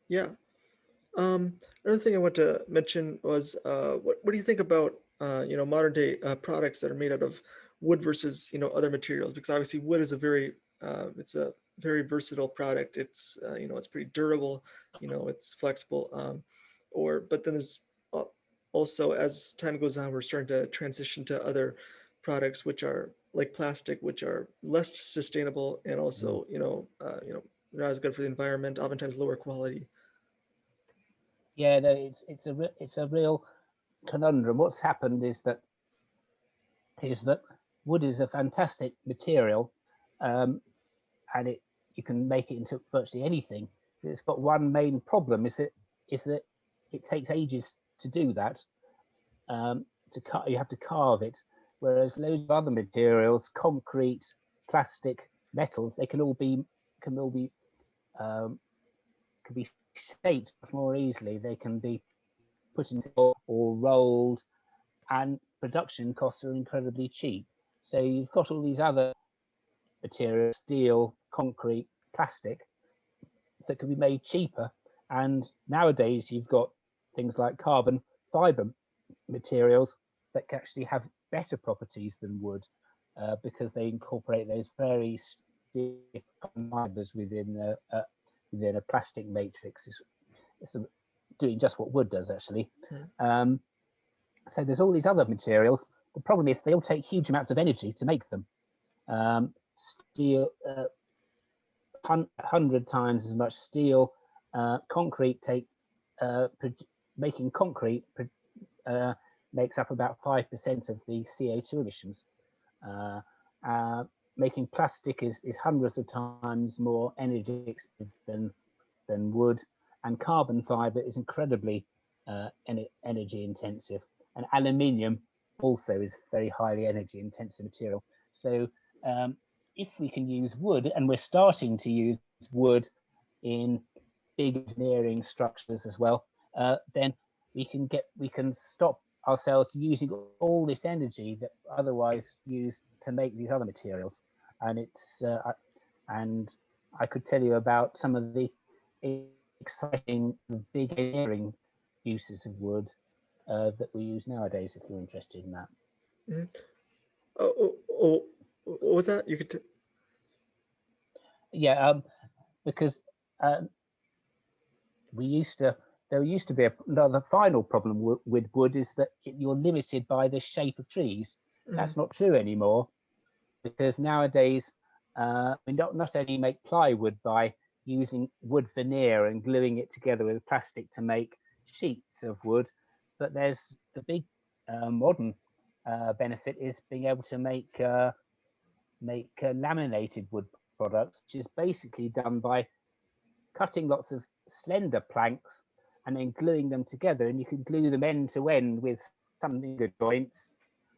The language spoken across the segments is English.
Yeah. Another thing I want to mention was what do you think about modern day products that are made out of wood versus other materials? Because obviously wood is it's a very versatile product. It's it's pretty durable. It's flexible. Or but then there's uh, also, as time goes on, we're starting to transition to other products which are like plastic, which are less sustainable and Mm. also not as good for the environment. Oftentimes lower quality. Yeah, no, it's a real conundrum. What's happened is that wood is a fantastic material, um, and you can make it into virtually anything. It's got one main problem is that it takes ages to do that. To cut, you have to carve it, whereas loads of other materials, concrete, plastic, metals, they can all be um, can be shaped much more easily. They can be put into or rolled, and production costs are incredibly cheap. So you've got all these other materials, steel, concrete, plastic, that can be made cheaper. And nowadays you've got things like carbon fiber materials that can actually have better properties than wood because they incorporate those very stiff fibers within a plastic matrix. It's doing just what wood does actually. Hmm. Um, so there's all these other materials. The problem is they all take huge amounts of energy to make them. Steel, 100 times as much steel. Concrete making concrete uh, makes up about 5% of the CO2 emissions. Uh, uh, Making plastic is hundreds of times more energy expensive than wood, and carbon fiber is incredibly energy intensive, and aluminium also is very highly energy intensive material. So if we can use wood, and we're starting to use wood in big engineering structures as well, then we can stop ourselves using all this energy that otherwise used to make these other materials. And and I could tell you about some of the exciting big engineering uses of wood that we use nowadays. If you're interested in that, Mhm. What was that? You could. yeah, because uh, we used to there used to be another final problem with wood is that you're limited by the shape of trees. Mhm. That's not true anymore because nowadays we not only make plywood by using wood veneer and gluing it together with plastic to make sheets of wood, but there's the big modern benefit is being able to make laminated wood products, which is basically done by cutting lots of slender planks and then gluing them together. And you can glue them end to end with some finger joints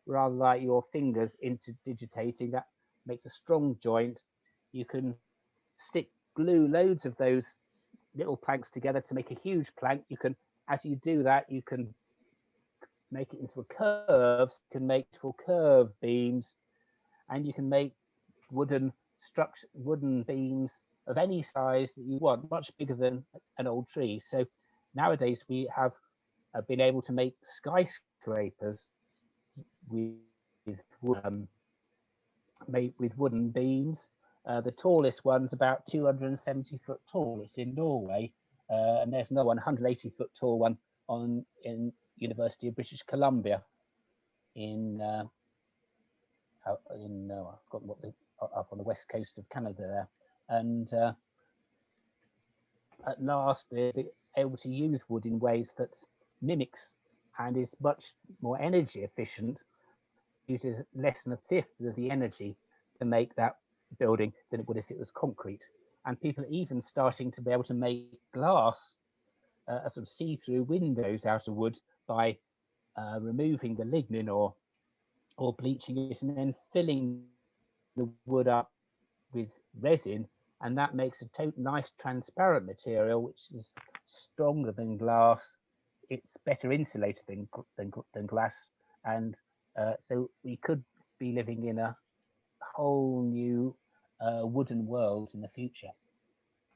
rather like your fingers interdigitating. That makes a strong joint. You can stick glue loads of those little planks together to make a huge plank. You can, as you do that, you can make it into a curve. So you can make full curved beams, and you can make wooden beams of any size that you want, much bigger than an old tree. So nowadays we have been able to make skyscrapers with made with wooden beams. The tallest one's about 270-foot tall. It's in Norway, and there's another 180-foot tall one in University of British Columbia in I've forgotten what the up on the west coast of Canada there, and at last we're able to use wood in ways that mimics and is much more energy efficient, uses less than a fifth of the energy to make that building than it would if it was concrete. And people are even starting to be able to make glass, sort of see-through windows out of wood by removing the lignin or bleaching it and then filling the wood up with resin, and that makes a nice transparent material which is stronger than glass. It's better insulated than glass, and so we could be living in a whole new wooden world in the future.